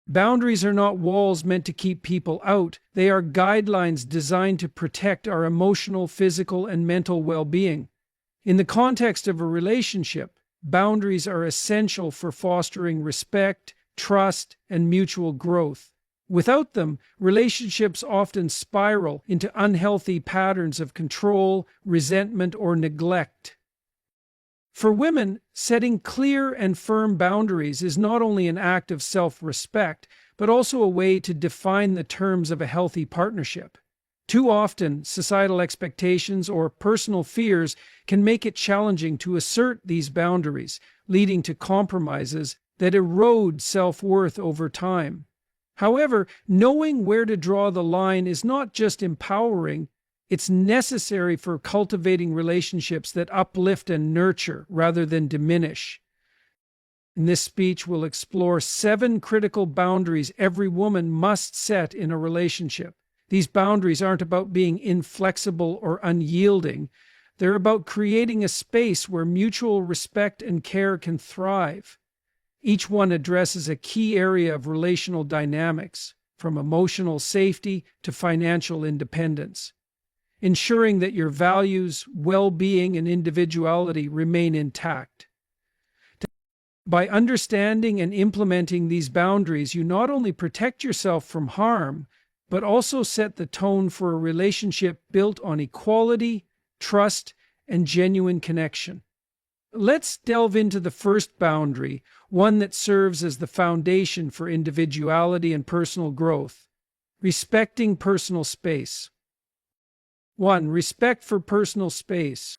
Boundaries are not walls meant to keep people out. They are guidelines designed to protect our emotional, physical, and mental well-being. In the context of a relationship, boundaries are essential for fostering respect, trust, and mutual growth. Without them, relationships often spiral into unhealthy patterns of control, resentment, or neglect. For women, setting clear and firm boundaries is not only an act of self-respect, but also a way to define the terms of a healthy partnership. Too often, societal expectations or personal fears can make it challenging to assert these boundaries, leading to compromises that erode self-worth over time. However, knowing where to draw the line is not just empowering, it's necessary for cultivating relationships that uplift and nurture rather than diminish. In this speech, we'll explore 7 critical boundaries every woman must set in a relationship. These boundaries aren't about being inflexible or unyielding. They're about creating a space where mutual respect and care can thrive. Each one addresses a key area of relational dynamics, from emotional safety to financial independence, ensuring that your values, well-being, and individuality remain intact. By understanding and implementing these boundaries, you not only protect yourself from harm, but also set the tone for a relationship built on equality, trust, and genuine connection. Let's delve into the first boundary, one that serves as the foundation for individuality and personal growth: respecting personal space. 1. Respect for personal space.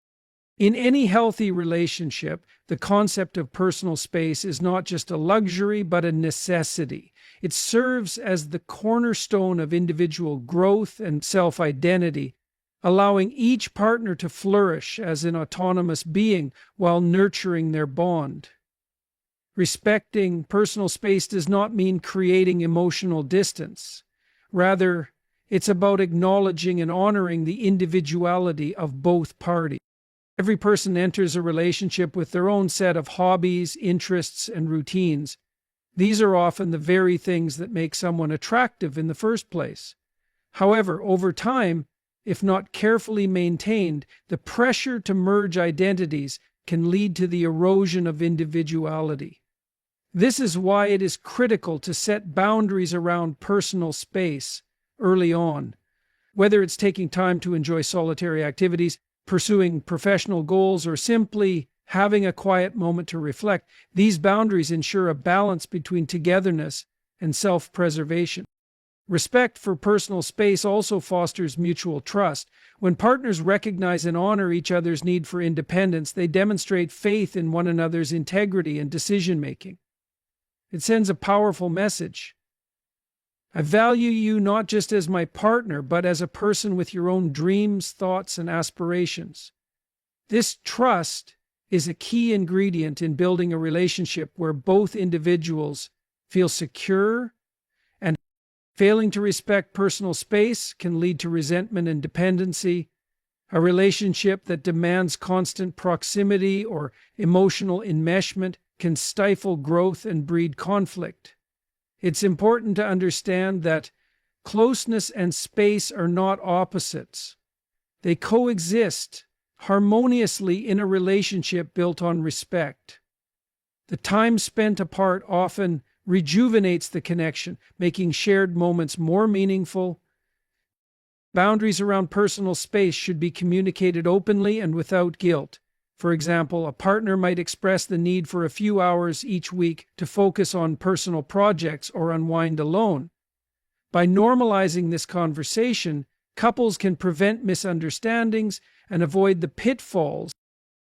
In any healthy relationship, the concept of personal space is not just a luxury but a necessity. It serves as the cornerstone of individual growth and self-identity, allowing each partner to flourish as an autonomous being while nurturing their bond. Respecting personal space does not mean creating emotional distance. Rather, it's about acknowledging and honoring the individuality of both parties. Every person enters a relationship with their own set of hobbies, interests, and routines. These are often the very things that make someone attractive in the first place. However, over time, if not carefully maintained, the pressure to merge identities can lead to the erosion of individuality. This is why it is critical to set boundaries around personal space early on. Whether it's taking time to enjoy solitary activities, pursuing professional goals, or simply having a quiet moment to reflect, these boundaries ensure a balance between togetherness and self-preservation. Respect for personal space also fosters mutual trust. When partners recognize and honor each other's need for independence, they demonstrate faith in one another's integrity and decision-making. It sends a powerful message. I value you not just as my partner, but as a person with your own dreams, thoughts, and aspirations. This trust is a key ingredient in building a relationship where both individuals feel secure, and failing to respect personal space can lead to resentment and dependency. A relationship that demands constant proximity or emotional enmeshment can stifle growth and breed conflict. It's important to understand that closeness and space are not opposites. They coexist harmoniously in a relationship built on respect. The time spent apart often rejuvenates the connection, making shared moments more meaningful. Boundaries around personal space should be communicated openly and without guilt. For example, a partner might express the need for a few hours each week to focus on personal projects or unwind alone. By normalizing this conversation, couples can prevent misunderstandings and avoid the pitfalls.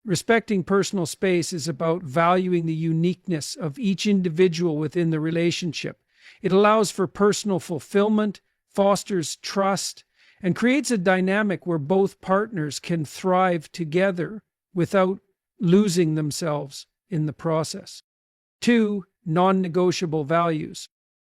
Respecting personal space is about valuing the uniqueness of each individual within the relationship. It allows for personal fulfillment, fosters trust, and creates a dynamic where both partners can thrive together without losing themselves in the process. 2. Non-negotiable values.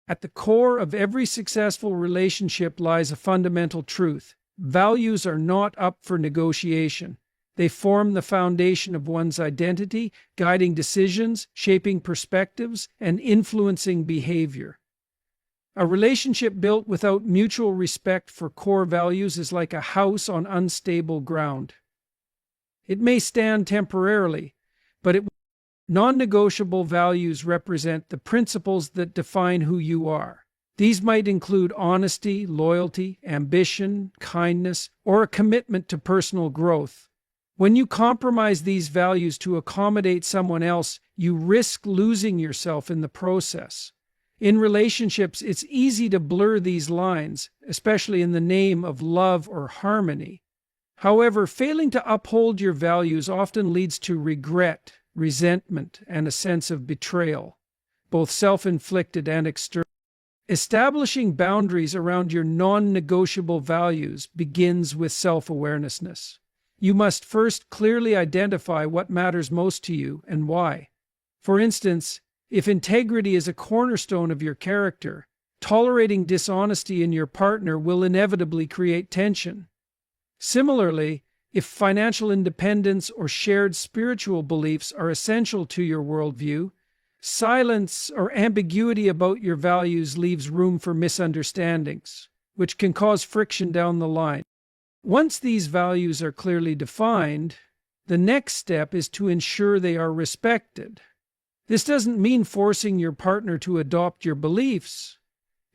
At the core of every successful relationship lies a fundamental truth. Values are not up for negotiation. They form the foundation of one's identity, guiding decisions, shaping perspectives, and influencing behavior. A relationship built without mutual respect for core values is like a house on unstable ground. It may stand temporarily, but non-negotiable values represent the principles that define who you are. These might include honesty, loyalty, ambition, kindness, or a commitment to personal growth. When you compromise these values to accommodate someone else, you risk losing yourself in the process. In relationships, it's easy to blur these lines, especially in the name of love or harmony. However, failing to uphold your values often leads to regret, resentment, and a sense of betrayal, both self-inflicted and external. Establishing boundaries around your non-negotiable values begins with self-awareness. You must first clearly identify what matters most to you and why. For instance, if integrity is a cornerstone of your character, tolerating dishonesty in your partner will inevitably create tension. Similarly, if financial independence or shared spiritual beliefs are essential to your worldview, silence or ambiguity about your values leaves room for misunderstandings, which can cause friction down the line. Once these values are clearly defined, the next step is to ensure they are respected. This doesn't mean forcing your partner to adopt your beliefs.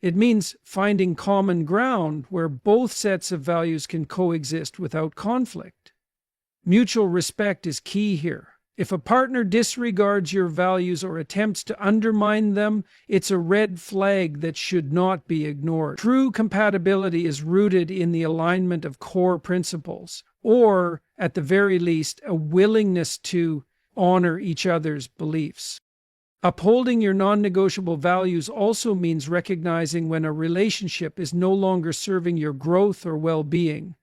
It means finding common ground where both sets of values can coexist without conflict. Mutual respect is key here. If a partner disregards your values or attempts to undermine them, it's a red flag that should not be ignored. True compatibility is rooted in the alignment of core principles, or, at the very least, a willingness to honor each other's beliefs. Upholding your non-negotiable values also means recognizing when a relationship is no longer serving your growth or well-being.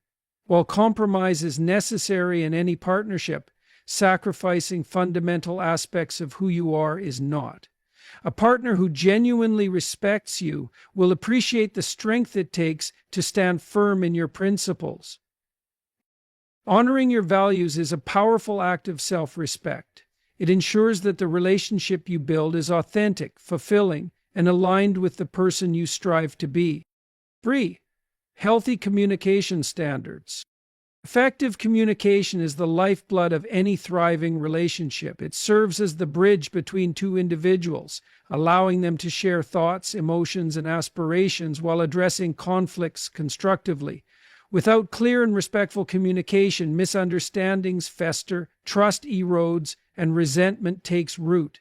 While compromise is necessary in any partnership, sacrificing fundamental aspects of who you are is not. A partner who genuinely respects you will appreciate the strength it takes to stand firm in your principles. Honoring your values is a powerful act of self-respect. It ensures that the relationship you build is authentic, fulfilling, and aligned with the person you strive to be. 3. Healthy communication standards. Effective communication is the lifeblood of any thriving relationship. It serves as the bridge between two individuals, allowing them to share thoughts, emotions, and aspirations while addressing conflicts constructively. Without clear and respectful communication, misunderstandings fester, trust erodes, and resentment takes root.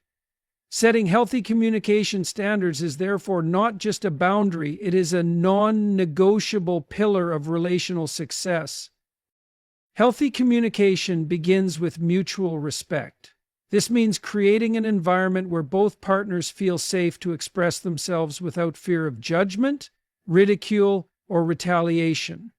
Setting healthy communication standards is therefore not just a boundary, it is a non-negotiable pillar of relational success. Healthy communication begins with mutual respect. This means creating an environment where both partners feel safe to express themselves without fear of judgment, ridicule, or retaliation.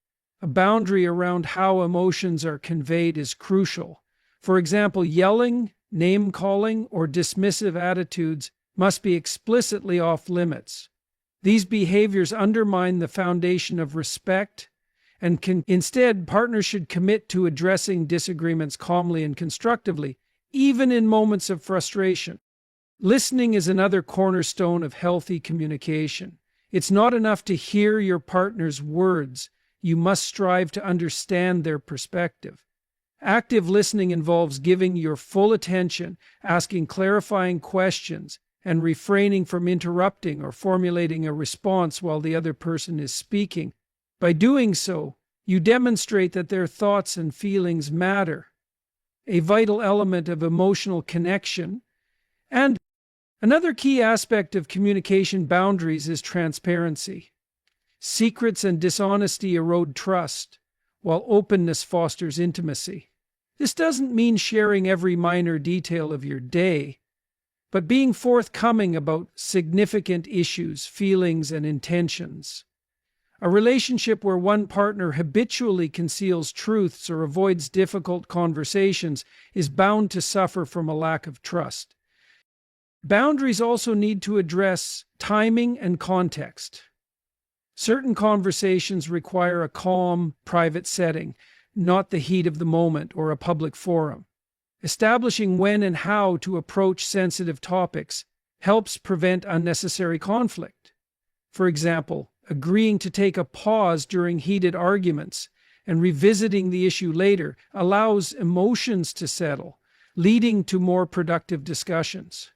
A boundary around how emotions are conveyed is crucial. For example, yelling, name-calling, or dismissive attitudes must be explicitly off limits. These behaviors undermine the foundation of respect, and instead, partners should commit to addressing disagreements calmly and constructively, even in moments of frustration. Listening is another cornerstone of healthy communication. It's not enough to hear your partner's words. You must strive to understand their perspective. Active listening involves giving your full attention, asking clarifying questions, and refraining from interrupting or formulating a response while the other person is speaking. By doing so, you demonstrate that their thoughts and feelings matter, a vital element of emotional connection. And another key aspect of communication boundaries is transparency. Secrets and dishonesty erode trust, while openness fosters intimacy. This doesn't mean sharing every minor detail of your day, but being forthcoming about significant issues, feelings, and intentions. A relationship where one partner habitually conceals truths or avoids difficult conversations is bound to suffer from a lack of trust. Boundaries also need to address timing and context. Certain conversations require a calm, private setting, not the heat of the moment or a public forum. Establishing when and how to approach sensitive topics helps prevent unnecessary conflict. For example, agreeing to take a pause during heated arguments and revisiting the issue later allows emotions to settle, leading to more productive discussions.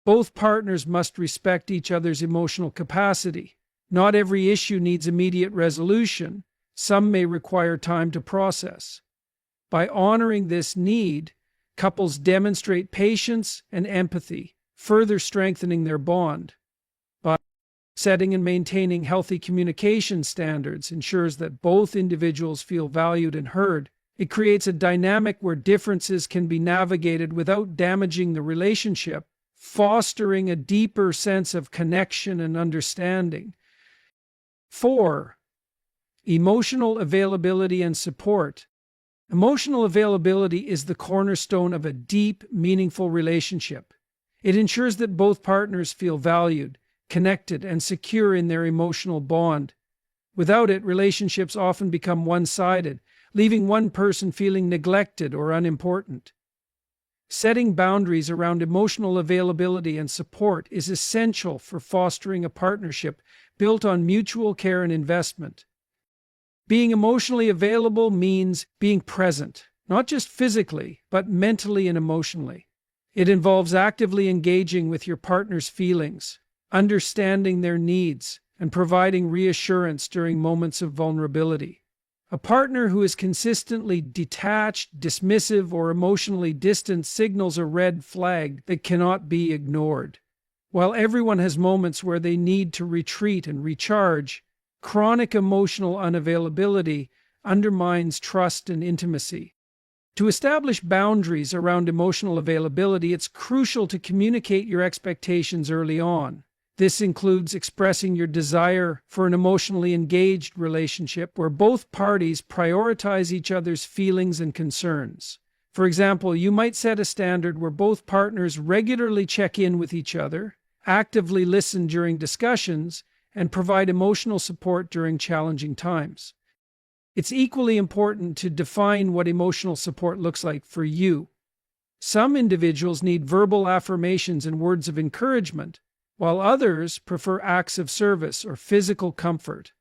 Both partners must respect each other's emotional capacity. Not every issue needs immediate resolution. Some may require time to process. By honoring this need, couples demonstrate patience and empathy, further strengthening their bond. By setting and maintaining healthy communication standards ensures that both individuals feel valued and heard. It creates a dynamic where differences can be navigated without damaging the relationship, fostering a deeper sense of connection and understanding. 4. Emotional availability and support. Emotional availability is the cornerstone of a deep, meaningful relationship. It ensures that both partners feel valued, connected, and secure in their emotional bond. Without it, relationships often become one-sided, leaving one person feeling neglected or unimportant. Setting boundaries around emotional availability and support is essential for fostering a partnership built on mutual care and investment. Being emotionally available means being present, not just physically, but mentally and emotionally. It involves actively engaging with your partner's feelings, understanding their needs, and providing reassurance during moments of vulnerability. A partner who is consistently detached, dismissive, or emotionally distant signals a red flag that cannot be ignored. While everyone has moments where they need to retreat and recharge, chronic emotional unavailability undermines trust and intimacy. To establish boundaries around emotional availability, it's crucial to communicate your expectations early on. This includes expressing your desire for an emotionally engaged relationship where both parties prioritize each other's feelings and concerns. For example, you might set a standard where both partners regularly check in with each other, actively listen during discussions, and provide emotional support during challenging times. It's equally important to define what emotional support looks like for you. Some individuals need verbal affirmations and words of encouragement, while others prefer acts of service or physical comfort.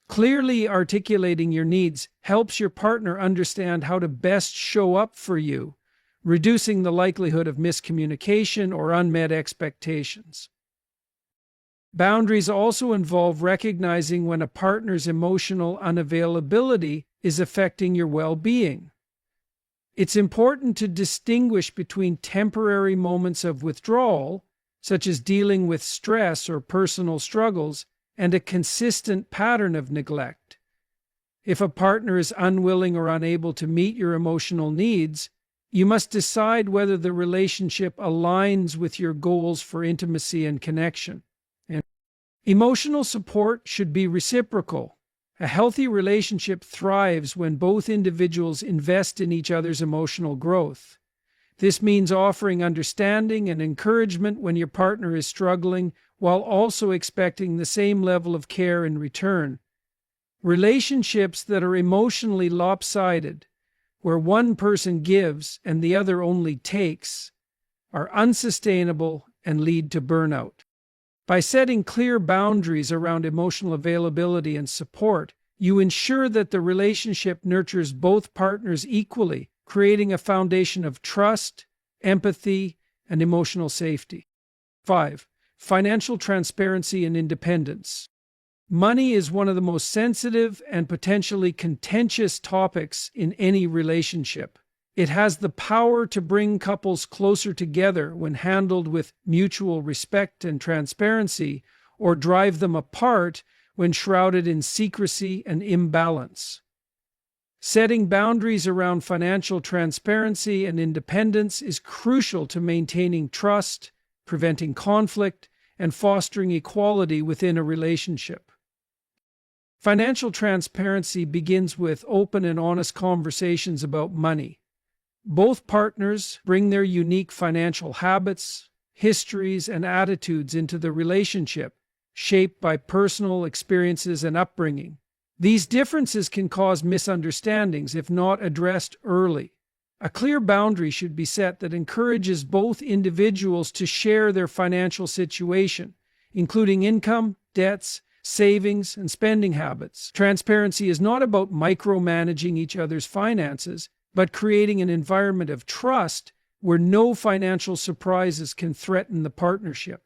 Clearly articulating your needs helps your partner understand how to best show up for you, reducing the likelihood of miscommunication or unmet expectations. Boundaries also involve recognizing when a partner's emotional unavailability is affecting your well-being. It's important to distinguish between temporary moments of withdrawal, such as dealing with stress or personal struggles, and a consistent pattern of neglect. If a partner is unwilling or unable to meet your emotional needs, you must decide whether the relationship aligns with your goals for intimacy and connection. And emotional support should be reciprocal. A healthy relationship thrives when both individuals invest in each other's emotional growth. This means offering understanding and encouragement when your partner is struggling, while also expecting the same level of care in return. Relationships that are emotionally lopsided, where one person gives and the other only takes, are unsustainable and lead to burnout. By setting clear boundaries around emotional availability and support, you ensure that the relationship nurtures both partners equally, creating a foundation of trust, empathy, and emotional safety. 5. Financial transparency and independence. Money is one of the most sensitive and potentially contentious topics in any relationship. It has the power to bring couples closer together when handled with mutual respect and transparency, or drive them apart when shrouded in secrecy and imbalance. Setting boundaries around financial transparency and independence is crucial to maintaining trust, preventing conflict, and fostering equality within a relationship. Financial transparency begins with open and honest conversations about money. Both partners bring their unique financial habits, histories, and attitudes into the relationship, shaped by personal experiences and upbringing. These differences can cause misunderstandings if not addressed early. A clear boundary should be set that encourages both individuals to share their financial situation, including income, debts, savings, and spending habits. Transparency is not about micromanaging each other's finances, but creating an environment of trust where no financial surprises can threaten the partnership.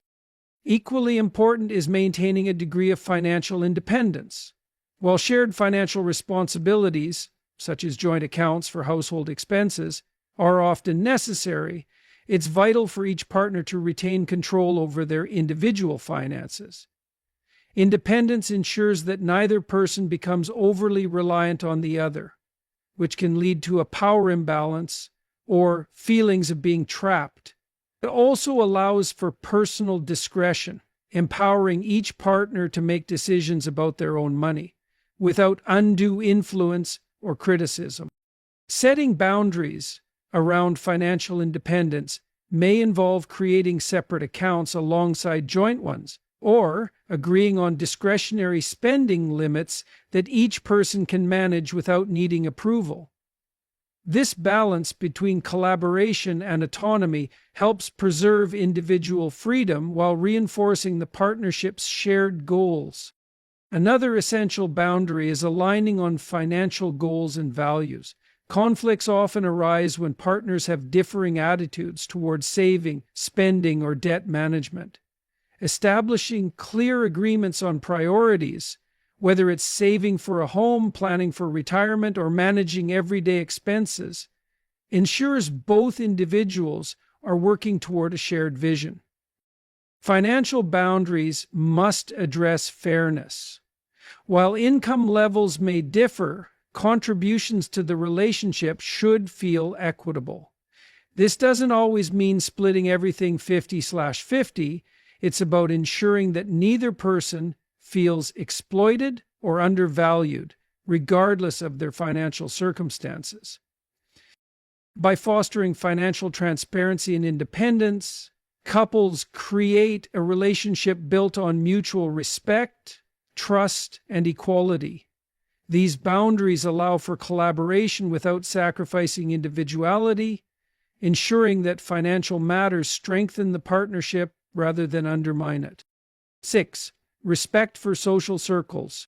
Equally important is maintaining a degree of financial independence. While shared financial responsibilities, such as joint accounts for household expenses, are often necessary, it's vital for each partner to retain control over their individual finances. Independence ensures that neither person becomes overly reliant on the other, which can lead to a power imbalance or feelings of being trapped. It also allows for personal discretion, empowering each partner to make decisions about their own money, without undue influence or criticism. Setting boundaries around financial independence may involve creating separate accounts alongside joint ones, or agreeing on discretionary spending limits that each person can manage without needing approval. This balance between collaboration and autonomy helps preserve individual freedom while reinforcing the partnership's shared goals. Another essential boundary is aligning on financial goals and values. Conflicts often arise when partners have differing attitudes towards saving, spending, or debt management. Establishing clear agreements on priorities, whether it's saving for a home, planning for retirement, or managing everyday expenses, ensures both individuals are working toward a shared vision. Financial boundaries must address fairness. While income levels may differ, contributions to the relationship should feel equitable. This doesn't always mean splitting everything 50/50. It's about ensuring that neither person feels exploited or undervalued, regardless of their financial circumstances. By fostering financial transparency and independence, couples create a relationship built on mutual respect, trust, and equality. These boundaries allow for collaboration without sacrificing individuality, ensuring that financial matters strengthen the partnership rather than undermine it. 6. Respect for social circles.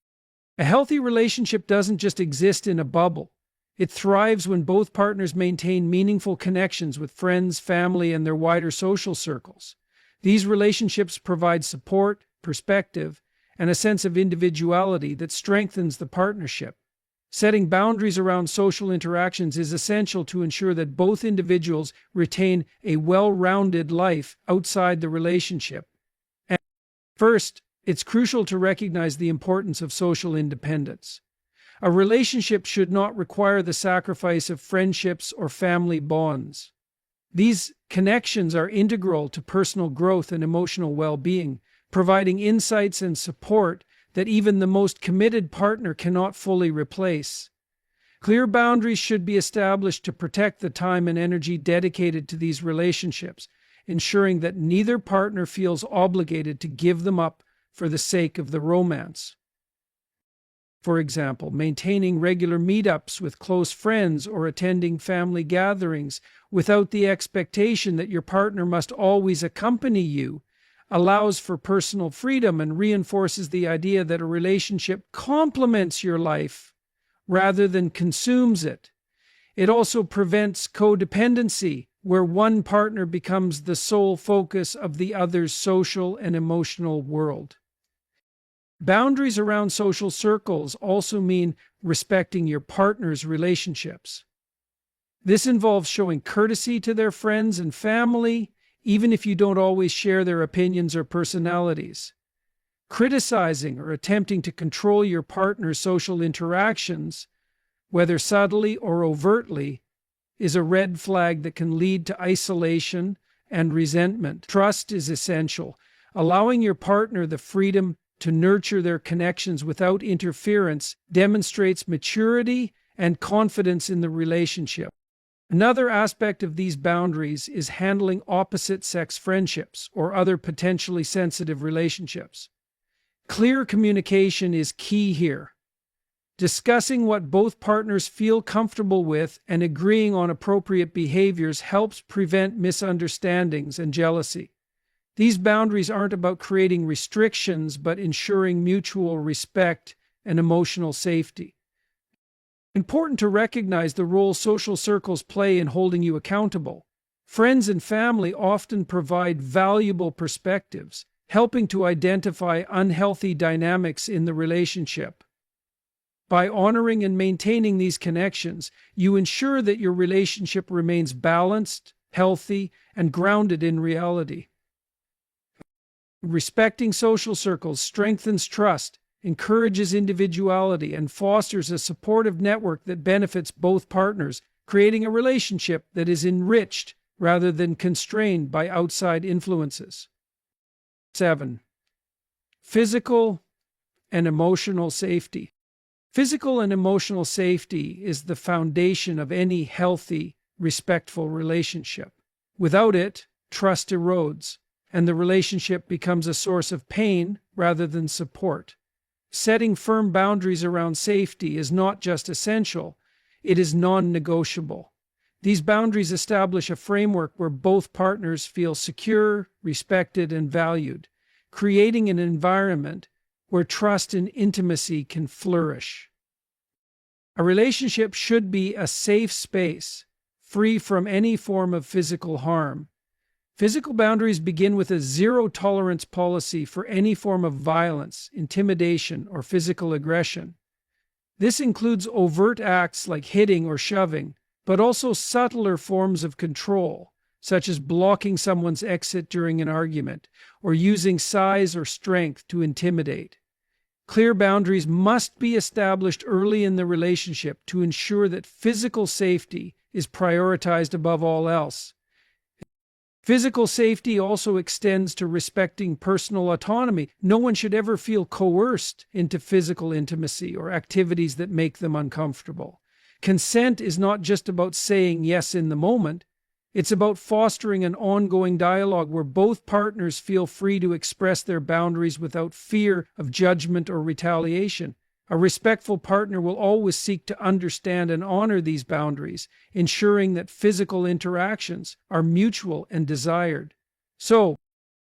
A healthy relationship doesn't just exist in a bubble. It thrives when both partners maintain meaningful connections with friends, family, and their wider social circles. These relationships provide support, perspective, and a sense of individuality that strengthens the partnership. Setting boundaries around social interactions is essential to ensure that both individuals retain a well-rounded life outside the relationship. And first, it's crucial to recognize the importance of social independence. A relationship should not require the sacrifice of friendships or family bonds. These connections are integral to personal growth and emotional well-being, providing insights and support that even the most committed partner cannot fully replace. Clear boundaries should be established to protect the time and energy dedicated to these relationships, ensuring that neither partner feels obligated to give them up for the sake of the romance. For example, maintaining regular meetups with close friends or attending family gatherings without the expectation that your partner must always accompany you allows for personal freedom and reinforces the idea that a relationship complements your life rather than consumes it. It also prevents codependency, where one partner becomes the sole focus of the other's social and emotional world. Boundaries around social circles also mean respecting your partner's relationships. This involves showing courtesy to their friends and family, even if you don't always share their opinions or personalities. Criticizing or attempting to control your partner's social interactions, whether subtly or overtly, is a red flag that can lead to isolation and resentment. Trust is essential. Allowing your partner the freedom to nurture their connections without interference demonstrates maturity and confidence in the relationship. Another aspect of these boundaries is handling opposite-sex friendships or other potentially sensitive relationships. Clear communication is key here. Discussing what both partners feel comfortable with and agreeing on appropriate behaviors helps prevent misunderstandings and jealousy. These boundaries aren't about creating restrictions, but ensuring mutual respect and emotional safety. Important to recognize the role social circles play in holding you accountable. Friends and family often provide valuable perspectives, helping to identify unhealthy dynamics in the relationship. By honoring and maintaining these connections, you ensure that your relationship remains balanced, healthy, and grounded in reality. Respecting social circles strengthens trust, encourages individuality, and fosters a supportive network that benefits both partners, creating a relationship that is enriched rather than constrained by outside influences. 7. Physical and emotional safety. Physical and emotional safety is the foundation of any healthy, respectful relationship. Without it, trust erodes, and the relationship becomes a source of pain rather than support. Setting firm boundaries around safety is not just essential, it is non-negotiable. These boundaries establish a framework where both partners feel secure, respected, and valued, creating an environment where trust and intimacy can flourish. A relationship should be a safe space, free from any form of physical harm. Physical boundaries begin with a zero-tolerance policy for any form of violence, intimidation, or physical aggression. This includes overt acts like hitting or shoving, but also subtler forms of control, such as blocking someone's exit during an argument, or using size or strength to intimidate. Clear boundaries must be established early in the relationship to ensure that physical safety is prioritized above all else. Physical safety also extends to respecting personal autonomy. No one should ever feel coerced into physical intimacy or activities that make them uncomfortable. Consent is not just about saying yes in the moment. It's about fostering an ongoing dialogue where both partners feel free to express their boundaries without fear of judgment or retaliation. A respectful partner will always seek to understand and honor these boundaries, ensuring that physical interactions are mutual and desired. So,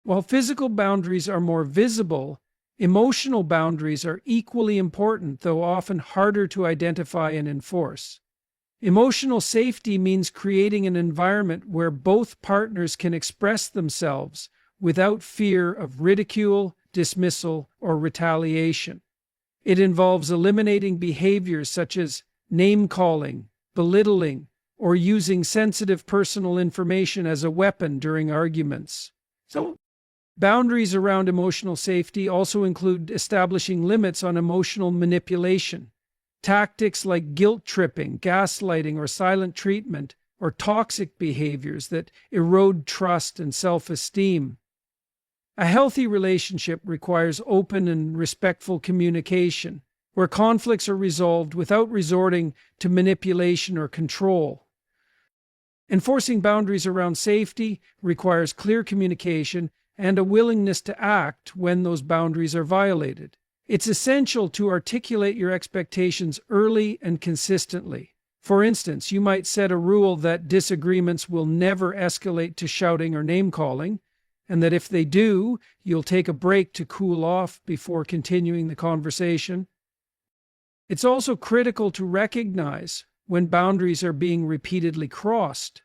while physical boundaries are more visible, emotional boundaries are equally important, though often harder to identify and enforce. Emotional safety means creating an environment where both partners can express themselves without fear of ridicule, dismissal, or retaliation. It involves eliminating behaviors such as name-calling, belittling, or using sensitive personal information as a weapon during arguments. So, boundaries around emotional safety also include establishing limits on emotional manipulation. Tactics like guilt-tripping, gaslighting, or silent treatment are toxic behaviors that erode trust and self-esteem. A healthy relationship requires open and respectful communication, where conflicts are resolved without resorting to manipulation or control. Enforcing boundaries around safety requires clear communication and a willingness to act when those boundaries are violated. It's essential to articulate your expectations early and consistently. For instance, you might set a rule that disagreements will never escalate to shouting or name-calling, and that if they do, you'll take a break to cool off before continuing the conversation. It's also critical to recognize when boundaries are being repeatedly crossed.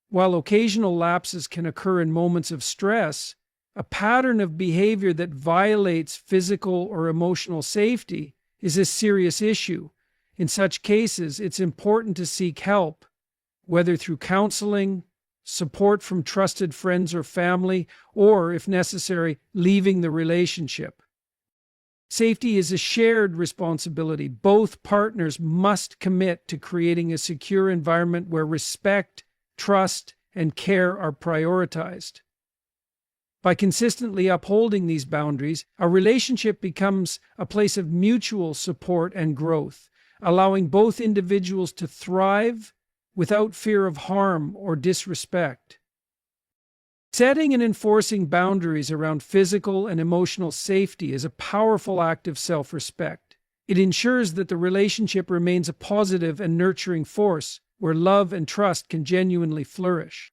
While occasional lapses can occur in moments of stress, a pattern of behavior that violates physical or emotional safety is a serious issue. In such cases, it's important to seek help, whether through counseling, support from trusted friends or family, or, if necessary, leaving the relationship. Safety is a shared responsibility. Both partners must commit to creating a secure environment where respect, trust, and care are prioritized. By consistently upholding these boundaries, a relationship becomes a place of mutual support and growth, allowing both individuals to thrive without fear of harm or disrespect. Setting and enforcing boundaries around physical and emotional safety is a powerful act of self-respect. It ensures that the relationship remains a positive and nurturing force where love and trust can genuinely flourish.